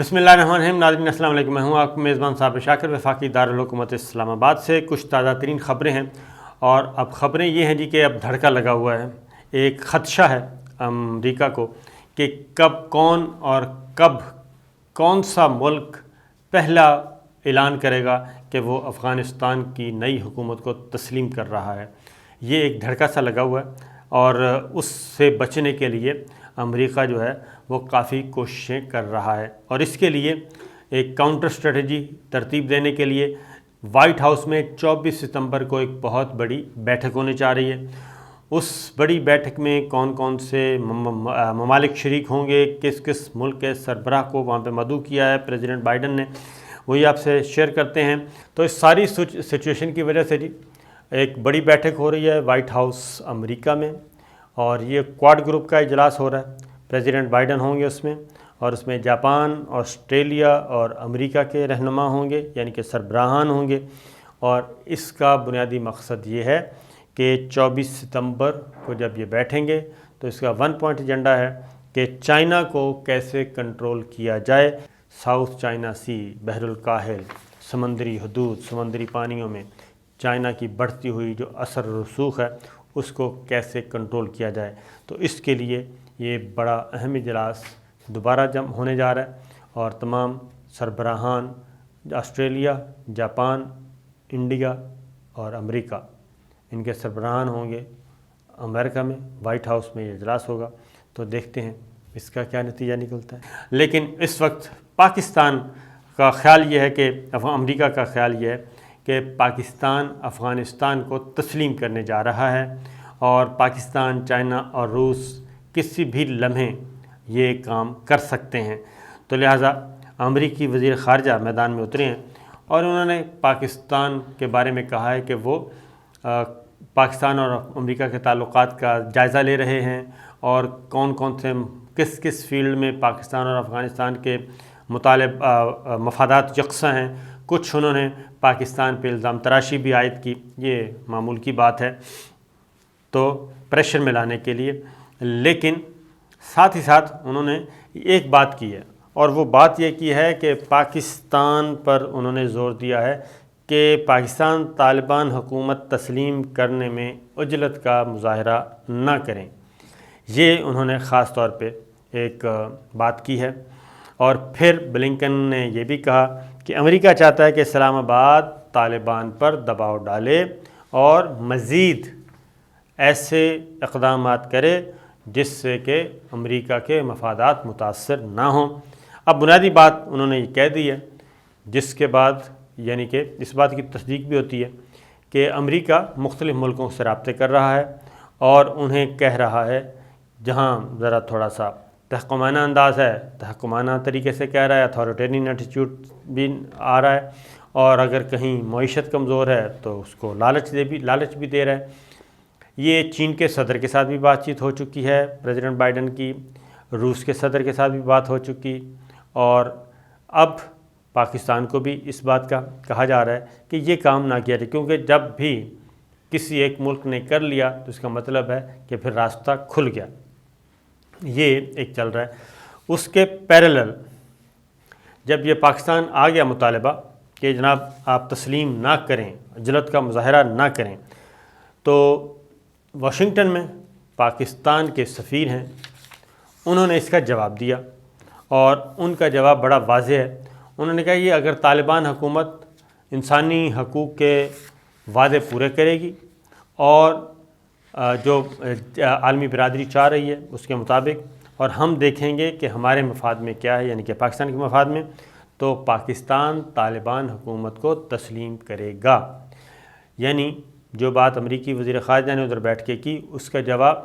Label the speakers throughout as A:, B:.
A: بسم اللہ الرحمن الرحیم۔ ناظرین السلام علیکم، میں ہوں آپ میزبان صابر شاکر، وفاقی دارالحکومت اسلام آباد سے۔ کچھ تازہ ترین خبریں ہیں، اور اب خبریں یہ ہیں کہ اب دھڑکا لگا ہوا ہے، ایک خدشہ ہے امریکہ کو کہ کب کون اور کب کون سا ملک پہلا اعلان کرے گا کہ وہ افغانستان کی نئی حکومت کو تسلیم کر رہا ہے۔ یہ ایک دھڑکا سا لگا ہوا ہے، اور اس سے بچنے کے لیے امریکہ جو ہے وہ کافی کوششیں کر رہا ہے، اور اس کے لیے ایک کاؤنٹر اسٹریٹجی ترتیب دینے کے لیے وائٹ ہاؤس میں 24 ستمبر کو ایک بہت بڑی بیٹھک ہونے جا رہی ہے۔ اس بڑی بیٹھک میں کون کون سے ممالک شریک ہوں گے، کس کس ملک کے سربراہ کو وہاں پہ مدعو کیا ہے پریزیڈنٹ بائیڈن نے، وہی آپ سے شیئر کرتے ہیں۔ تو اس ساری سچویشن کی وجہ سے ایک بڑی بیٹھک ہو رہی ہے وائٹ ہاؤس امریکہ میں، اور یہ کواد گروپ کا اجلاس ہو رہا ہے۔ پریزیڈنٹ بائیڈن ہوں گے اس میں، اور اس میں جاپان، آسٹریلیا اور امریکہ کے رہنما ہوں گے، یعنی کہ سربراہان ہوں گے۔ اور اس کا بنیادی مقصد یہ ہے کہ 24 ستمبر کو جب یہ بیٹھیں گے تو اس کا 1 پوائنٹ ایجنڈا ہے کہ چائنا کو کیسے کنٹرول کیا جائے، ساؤتھ چائنا سی، بحر الکاہل، سمندری حدود، سمندری پانیوں میں چائنا کی بڑھتی ہوئی جو اثر و رسوخ ہے اس کو کیسے کنٹرول کیا جائے۔ تو اس کے لیے یہ بڑا اہم اجلاس دوبارہ جمع ہونے جا رہا ہے، اور تمام سربراہان آسٹریلیا، جاپان، انڈیا اور امریکہ، ان کے سربراہان ہوں گے امریکہ میں، وائٹ ہاؤس میں یہ اجلاس ہوگا۔ تو دیکھتے ہیں اس کا کیا نتیجہ نکلتا ہے۔ لیکن اس وقت پاکستان کا خیال یہ ہے کہ امریکہ کا خیال یہ ہے کہ پاکستان افغانستان کو تسلیم کرنے جا رہا ہے، اور پاکستان، چائنا اور روس کسی بھی لمحے یہ کام کر سکتے ہیں۔ تو لہٰذا امریکی وزیر خارجہ میدان میں اترے ہیں، اور انہوں نے پاکستان کے بارے میں کہا ہے کہ وہ پاکستان اور امریکہ کے تعلقات کا جائزہ لے رہے ہیں، اور کون کون سے کس فیلڈ میں پاکستان اور افغانستان کے مفادات یکساں ہیں۔ کچھ انہوں نے پاکستان پہ الزام تراشی بھی عائد کی، یہ معمول کی بات ہے تو پریشر میں لانے کے لیے۔ لیکن ساتھ ہی ساتھ انہوں نے ایک بات کی ہے، اور وہ بات یہ کی ہے کہ پاکستان پر انہوں نے زور دیا ہے کہ پاکستان طالبان حکومت تسلیم کرنے میں عجلت کا مظاہرہ نہ کریں۔ یہ انہوں نے خاص طور پہ ایک بات کی ہے۔ اور پھر بلنکن نے یہ بھی کہا کہ امریکہ چاہتا ہے کہ اسلام آباد طالبان پر دباؤ ڈالے اور مزید ایسے اقدامات کرے جس سے کہ امریکہ کے مفادات متاثر نہ ہوں۔ اب بنیادی بات انہوں نے یہ کہہ دی ہے، جس کے بعد یعنی کہ اس بات کی تصدیق بھی ہوتی ہے کہ امریکہ مختلف ملکوں سے رابطے کر رہا ہے، اور انہیں کہہ رہا ہے جہاں ذرا تھوڑا سا تحکمانہ انداز ہے، تحکمانہ طریقے سے کہہ رہا ہے، اتھارٹیرین ایٹیٹیوڈ بھی آ رہا ہے، اور اگر کہیں معیشت کمزور ہے تو اس کو لالچ بھی دے رہا ہے۔ یہ چین کے صدر کے ساتھ بھی بات چیت ہو چکی ہے پریزیڈنٹ بائیڈن کی، روس کے صدر کے ساتھ بھی بات ہو چکی، اور اب پاکستان کو بھی اس بات کا کہا جا رہا ہے کہ یہ کام نہ کیا جائے، کیونکہ جب بھی کسی ایک ملک نے کر لیا تو اس کا مطلب ہے کہ پھر راستہ کھل گیا۔ یہ ایک چل رہا ہے۔ اس کے پیرالل جب یہ پاکستان آ گیا مطالبہ کہ جناب آپ تسلیم نہ کریں، عجلت کا مظاہرہ نہ کریں، تو واشنگٹن میں پاکستان کے سفیر ہیں، انہوں نے اس کا جواب دیا، اور ان کا جواب بڑا واضح ہے۔ انہوں نے کہا یہ اگر طالبان حکومت انسانی حقوق کے وعدے پورے کرے گی اور جو عالمی برادری چاہ رہی ہے اس کے مطابق، اور ہم دیکھیں گے کہ ہمارے مفاد میں کیا ہے، یعنی کہ پاکستان کے مفاد میں، تو پاکستان طالبان حکومت کو تسلیم کرے گا۔ یعنی جو بات امریکی وزیر خارجہ نے ادھر بیٹھ کے کی، اس کا جواب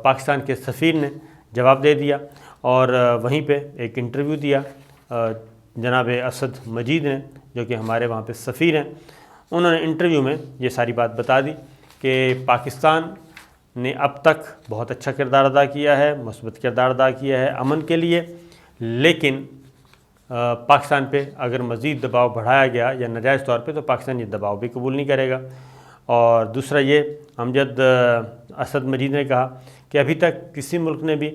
A: پاکستان کے سفیر نے جواب دے دیا، اور وہیں پہ ایک انٹرویو دیا جناب اسد مجید نے، جو کہ ہمارے وہاں پہ سفیر ہیں۔ انہوں نے انٹرویو میں یہ ساری بات بتا دی کہ پاکستان نے اب تک بہت اچھا کردار ادا کیا ہے، مثبت کردار ادا کیا ہے امن کے لیے، لیکن پاکستان پہ اگر مزید دباؤ بڑھایا گیا یا ناجائز طور پہ تو پاکستان یہ دباؤ بھی قبول نہیں کرے گا۔ اور دوسرا یہ امجد اسد مجید نے کہا کہ ابھی تک کسی ملک نے بھی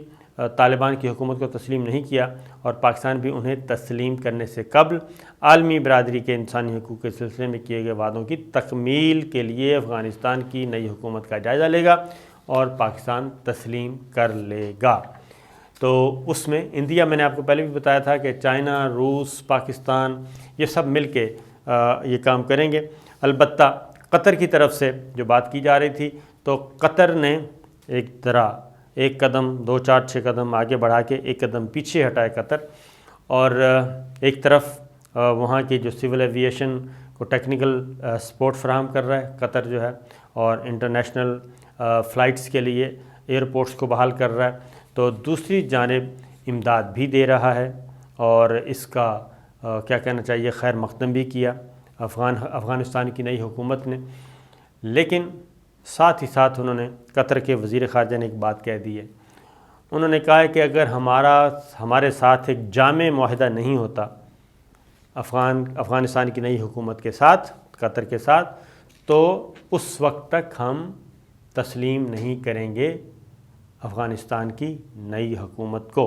A: طالبان کی حکومت کو تسلیم نہیں کیا اور پاکستان بھی انہیں تسلیم کرنے سے قبل عالمی برادری کے انسانی حقوق کے سلسلے میں کیے گئے وعدوں کی تکمیل کے لیے افغانستان کی نئی حکومت کا جائزہ لے گا اور پاکستان تسلیم کر لے گا۔ تو اس میں انڈیا، میں نے آپ کو پہلے بھی بتایا تھا کہ چائنا، روس، پاکستان یہ سب مل کے یہ کام کریں گے۔ البتہ قطر کی طرف سے جو بات کی جا رہی تھی، تو قطر نے ایک قدم 2 4 6 قدم آگے بڑھا کے ایک قدم پیچھے ہٹائے قطر، اور ایک طرف وہاں کی جو سول ایویشن کو ٹیکنیکل سپورٹ فراہم کر رہا ہے قطر جو ہے، اور انٹرنیشنل فلائٹس کے لیے ایئرپورٹس کو بحال کر رہا ہے، تو دوسری جانب امداد بھی دے رہا ہے، اور اس کا کیا کہنا چاہیے، خیر مقدم بھی کیا افغانستان کی نئی حکومت نے۔ لیکن ساتھ ہی ساتھ انہوں نے قطر کے وزیر خارجہ نے ایک بات کہہ دی ہے، انہوں نے کہا ہے کہ اگر ہمارے ساتھ ایک جامع معاہدہ نہیں ہوتا افغانستان کی نئی حکومت کے ساتھ، قطر کے ساتھ، تو اس وقت تک ہم تسلیم نہیں کریں گے افغانستان کی نئی حکومت کو۔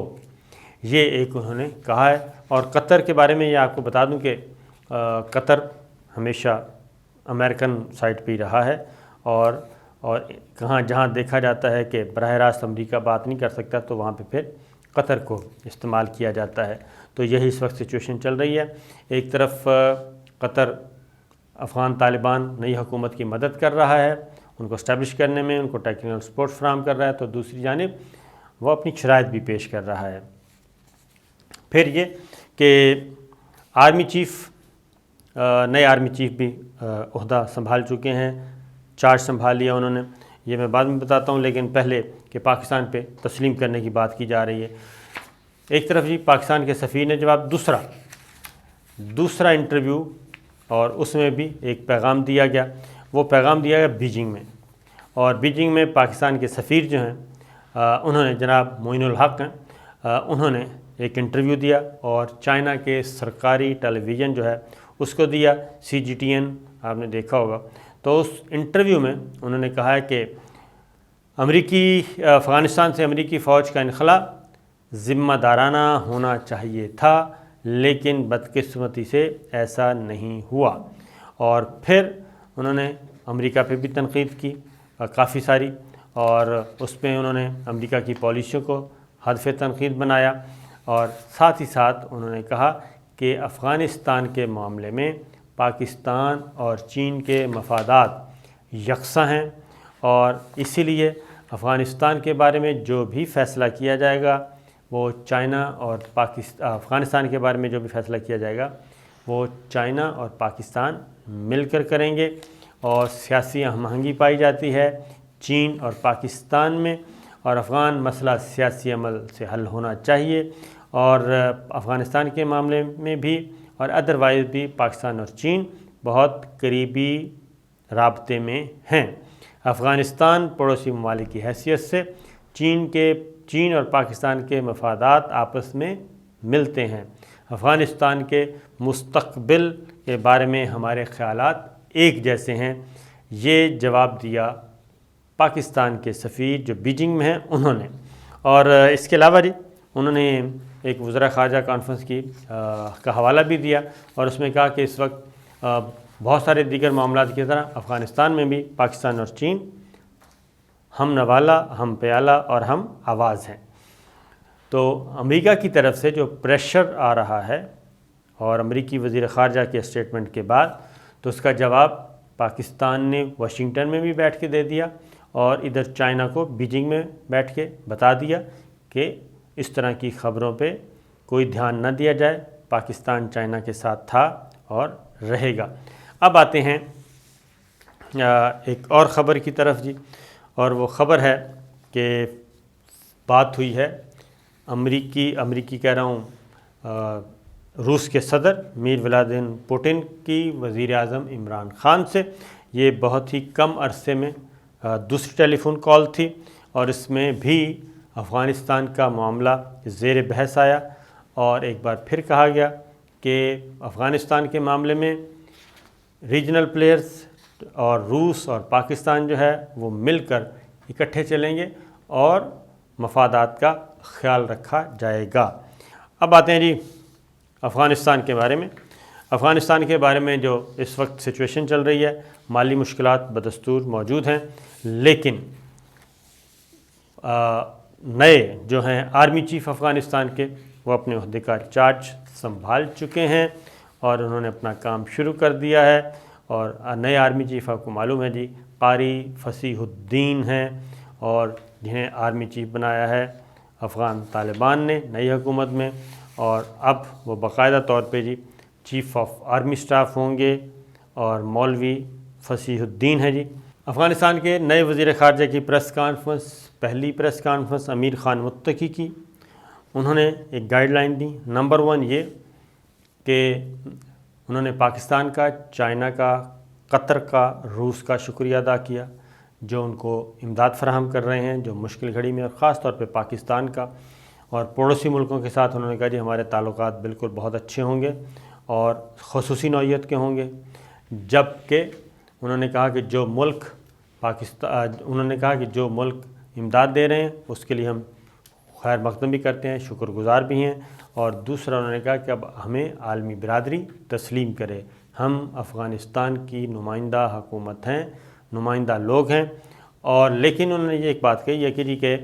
A: یہ ایک انہوں نے کہا ہے۔ اور قطر کے بارے میں یہ آپ کو بتا دوں کہ قطر ہمیشہ امریکن سائٹ پہ ہی رہا ہے، اور جہاں دیکھا جاتا ہے کہ براہ راست امریکہ بات نہیں کر سکتا تو وہاں پہ پھر قطر کو استعمال کیا جاتا ہے۔ تو یہی اس وقت سچویشن چل رہی ہے، ایک طرف قطر افغان طالبان نئی حکومت کی مدد کر رہا ہے، ان کو اسٹیبلش کرنے میں، ان کو ٹیکنیکل سپورٹ فراہم کر رہا ہے، تو دوسری جانب وہ اپنی شرائط بھی پیش کر رہا ہے۔ پھر یہ کہ نئے آرمی چیف بھی عہدہ سنبھال چکے ہیں، چارج سنبھال لیا انہوں نے، یہ میں بعد میں بتاتا ہوں، لیکن پہلے کہ پاکستان پہ تسلیم کرنے کی بات کی جا رہی ہے۔ ایک طرف جی پاکستان کے سفیر نے جواب دوسرا انٹرویو، اور اس میں بھی ایک پیغام دیا گیا، وہ پیغام دیا گیا بیجنگ میں، اور بیجنگ میں پاکستان کے سفیر جو ہیں انہوں نے، جناب معین الحق ہیں، انہوں نے ایک انٹرویو دیا، اور چائنا کے سرکاری ٹیلی ویژن جو ہے اس کو دیا، CGTN آپ نے دیکھا ہوگا۔ تو اس انٹرویو میں انہوں نے کہا ہے کہ افغانستان سے امریکی فوج کا انخلا ذمہ دارانہ ہونا چاہیے تھا، لیکن بدقسمتی سے ایسا نہیں ہوا۔ اور پھر انہوں نے امریکہ پہ بھی تنقید کی کافی ساری، اور اس پہ انہوں نے امریکہ کی پالیسیوں کو ہدف تنقید بنایا، اور ساتھ ہی ساتھ انہوں نے کہا کہ افغانستان کے معاملے میں پاکستان اور چین کے مفادات یکساں ہیں، اور اسی لیے افغانستان کے بارے میں جو بھی فیصلہ کیا جائے گا وہ افغانستان کے بارے میں جو بھی فیصلہ کیا جائے گا وہ چائنا اور پاکستان مل کر کریں گے، اور سیاسی ہم آہنگی پائی جاتی ہے چین اور پاکستان میں، اور افغان مسئلہ سیاسی عمل سے حل ہونا چاہیے، اور افغانستان کے معاملے میں بھی اور ادروائز بھی پاکستان اور چین بہت قریبی رابطے میں ہیں۔ افغانستان پڑوسی ممالک کی حیثیت سے چین اور پاکستان کے مفادات آپس میں ملتے ہیں، افغانستان کے مستقبل کے بارے میں ہمارے خیالات ایک جیسے ہیں، یہ جواب دیا پاکستان کے سفیر جو بیجنگ میں ہیں انہوں نے۔ اور اس کے علاوہ انہوں نے ایک وزراء خارجہ کانفرنس کا حوالہ بھی دیا، اور اس میں کہا کہ اس وقت بہت سارے دیگر معاملات کی طرح افغانستان میں بھی پاکستان اور چین ہم نوالہ، ہم پیالہ اور ہم آواز ہیں۔ تو امریکہ کی طرف سے جو پریشر آ رہا ہے، اور امریکی وزیر خارجہ کے اسٹیٹمنٹ کے بعد، تو اس کا جواب پاکستان نے واشنگٹن میں بھی بیٹھ کے دے دیا، اور ادھر چائنا کو بیجنگ میں بیٹھ کے بتا دیا کہ اس طرح کی خبروں پہ کوئی دھیان نہ دیا جائے، پاکستان چائنا کے ساتھ تھا اور رہے گا۔ اب آتے ہیں ایک اور خبر کی طرف جی، اور وہ خبر ہے کہ بات ہوئی ہے امریکی کہہ رہا ہوں روس کے صدر میر ولادیمیر پوٹن کی وزیر اعظم عمران خان سے۔ یہ بہت ہی کم عرصے میں دوسری ٹیلی فون کال تھی، اور اس میں بھی افغانستان کا معاملہ زیر بحث آیا، اور ایک بار پھر کہا گیا کہ افغانستان کے معاملے میں ریجنل پلیئرز اور روس اور پاکستان جو ہے وہ مل کر اکٹھے چلیں گے، اور مفادات کا خیال رکھا جائے گا۔ اب آتے ہیں جی افغانستان کے بارے میں۔ افغانستان کے بارے میں جو اس وقت سچویشن چل رہی ہے، مالی مشکلات بدستور موجود ہیں، لیکن نئے جو ہیں آرمی چیف افغانستان کے، وہ اپنے عہدے کا چارج سنبھال چکے ہیں اور انہوں نے اپنا کام شروع کر دیا ہے۔ اور نئے آرمی چیف آپ کو معلوم ہے جی قاری فصیح الدین ہیں، اور جنہیں آرمی چیف بنایا ہے افغان طالبان نے نئی حکومت میں، اور اب وہ باقاعدہ طور پہ جی چیف آف آرمی سٹاف ہوں گے، اور مولوی فصیح الدین ہے جی۔ افغانستان کے نئے وزیر خارجہ کی پریس کانفرنس، پہلی پریس کانفرنس امیر خان متقی کی، انہوں نے ایک گائیڈ لائن دی۔ نمبر 1 یہ کہ انہوں نے پاکستان کا، چائنا کا، قطر کا، روس کا شکریہ ادا کیا جو ان کو امداد فراہم کر رہے ہیں جو مشکل گھڑی میں، اور خاص طور پہ پاکستان کا اور پڑوسی ملکوں کے ساتھ انہوں نے کہا جی ہمارے تعلقات بالکل بہت اچھے ہوں گے اور خصوصی نوعیت کے ہوں گے، جبکہ انہوں نے کہا کہ جو ملک جو ملک امداد دے رہے ہیں اس کے لیے ہم خیر مقدم بھی کرتے ہیں، شکر گزار بھی ہیں، اور دوسرا انہوں نے کہا کہ اب ہمیں عالمی برادری تسلیم کرے، ہم افغانستان کی نمائندہ حکومت ہیں، نمائندہ لوگ ہیں، اور لیکن انہوں نے یہ ایک بات کہی ہے کہ جی کہ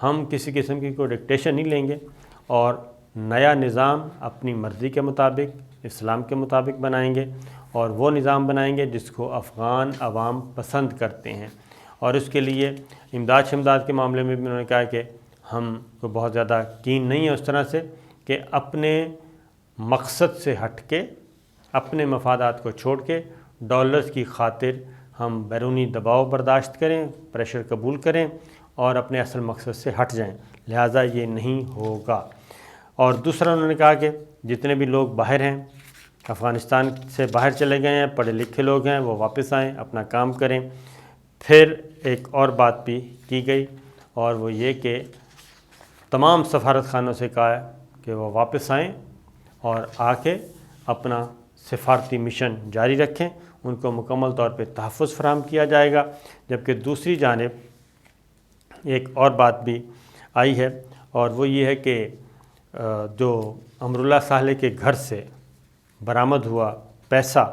A: ہم کسی قسم کی کوئی ڈکٹیشن نہیں لیں گے، اور نیا نظام اپنی مرضی کے مطابق اسلام کے مطابق بنائیں گے، اور وہ نظام بنائیں گے جس کو افغان عوام پسند کرتے ہیں، اور اس کے لیے امداد کے معاملے میں بھی انہوں نے کہا کہ ہم کو بہت زیادہ کین نہیں ہے اس طرح سے کہ اپنے مقصد سے ہٹ کے، اپنے مفادات کو چھوڑ کے ڈالرز کی خاطر ہم بیرونی دباؤ برداشت کریں، پریشر قبول کریں اور اپنے اصل مقصد سے ہٹ جائیں، لہٰذا یہ نہیں ہوگا۔ اور دوسرا انہوں نے کہا کہ جتنے بھی لوگ باہر ہیں، افغانستان سے باہر چلے گئے ہیں، پڑھے لکھے لوگ ہیں، وہ واپس آئیں، اپنا کام کریں۔ پھر ایک اور بات بھی کی گئی، اور وہ یہ کہ تمام سفارت خانوں سے کہا ہے کہ وہ واپس آئیں اور آ کے اپنا سفارتی مشن جاری رکھیں، ان کو مکمل طور پہ تحفظ فراہم کیا جائے گا۔ جبکہ دوسری جانب ایک اور بات بھی آئی ہے، اور وہ یہ ہے کہ جو امراللہ صالح کے گھر سے برآمد ہوا پیسہ،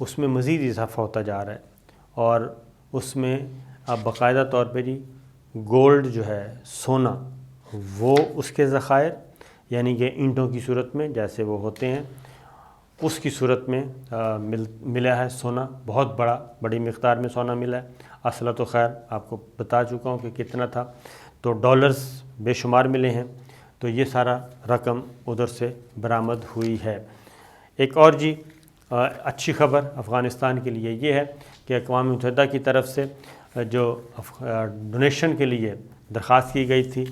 A: اس میں مزید اضافہ ہوتا جا رہا ہے، اور اس میں اب باقاعدہ طور پہ جی گولڈ جو ہے، سونا، وہ اس کے ذخائر یعنی کہ اینٹوں کی صورت میں جیسے وہ ہوتے ہیں اس کی صورت میں ملا ہے سونا، بہت بڑی مقدار میں سونا ملا ہے۔ اصل تو خیر آپ کو بتا چکا ہوں کہ کتنا تھا، تو ڈالرز بے شمار ملے ہیں، تو یہ سارا رقم ادھر سے برآمد ہوئی ہے۔ ایک اور جی اچھی خبر افغانستان کے لیے یہ ہے کہ اقوام متحدہ کی طرف سے جو ڈونیشن کے لیے درخواست کی گئی تھی،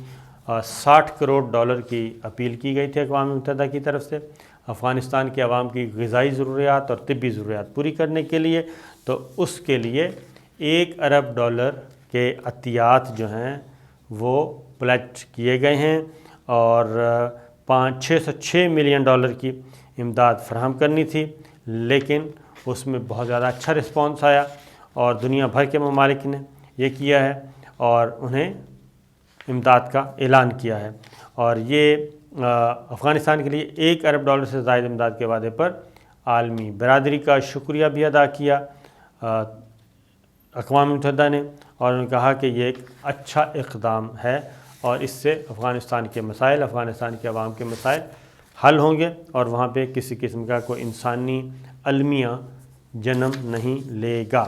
A: 60 کروڑ ڈالر کی اپیل کی گئی تھی اقوام متحدہ کی طرف سے افغانستان کے عوام کی غذائی ضروریات اور طبی ضروریات پوری کرنے کے لیے، تو اس کے لیے 1 ارب ڈالر کے عطیات جو ہیں وہ پلیٹ کیے گئے ہیں، اور 606 ملین ڈالر کی امداد فراہم کرنی تھی، لیکن اس میں بہت زیادہ اچھا رسپانس آیا، اور دنیا بھر کے ممالک نے یہ کیا ہے اور انہیں امداد کا اعلان کیا ہے، اور یہ افغانستان کے لیے 1 ارب ڈالر سے زائد امداد کے وعدے پر عالمی برادری کا شکریہ بھی ادا کیا اقوام متحدہ نے، اور انہوں نے کہا کہ یہ ایک اچھا اقدام ہے، اور اس سے افغانستان کے مسائل، افغانستان کے عوام کے مسائل حل ہوں گے، اور وہاں پہ کسی قسم کا کوئی انسانی المیہ جنم نہیں لے گا۔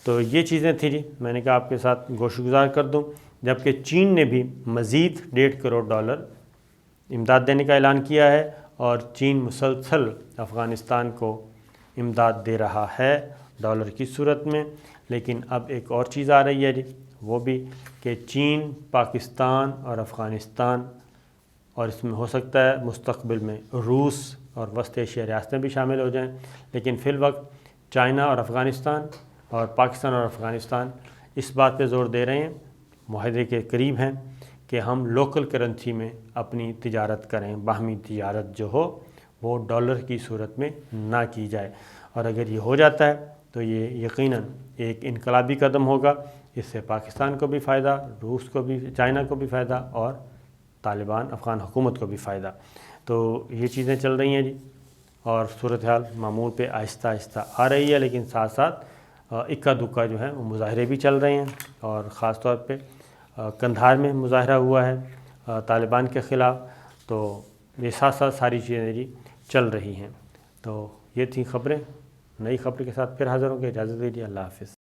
A: تو یہ چیزیں تھیں جی، میں نے کہا آپ کے ساتھ گوش گزار کر دوں۔ جبکہ چین نے بھی مزید 1.5 کروڑ ڈالر امداد دینے کا اعلان کیا ہے، اور چین مسلسل افغانستان کو امداد دے رہا ہے ڈالر کی صورت میں، لیکن اب ایک اور چیز آ رہی ہے جی، وہ بھی کہ چین، پاکستان اور افغانستان، اور اس میں ہو سکتا ہے مستقبل میں روس اور وسط ایشیا ریاستیں بھی شامل ہو جائیں، لیکن فی الوقت چائنا اور افغانستان اور پاکستان اور افغانستان اس بات پہ زور دے رہے ہیں، معاہدے کے قریب ہیں کہ ہم لوکل کرنسی میں اپنی تجارت کریں، باہمی تجارت جو ہو وہ ڈالر کی صورت میں نہ کی جائے، اور اگر یہ ہو جاتا ہے تو یہ یقیناً ایک انقلابی قدم ہوگا، اس سے پاکستان کو بھی فائدہ، روس کو بھی، چائنا کو بھی فائدہ، اور طالبان افغان حکومت کو بھی فائدہ. تو یہ چیزیں چل رہی ہیں جی، اور صورتحال معمول پہ آہستہ آہستہ آ رہی ہے، لیکن ساتھ ساتھ اکا دکا جو ہیں وہ مظاہرے بھی چل رہے ہیں، اور خاص طور پہ قندھار میں مظاہرہ ہوا ہے طالبان کے خلاف. تو یہ ساتھ ساتھ ساری چیزیں جی چل رہی ہیں. تو یہ تھیں خبریں. نئی خبر کے ساتھ پھر حاضر ہوں گے. اجازت دیجیے. اللہ حافظ.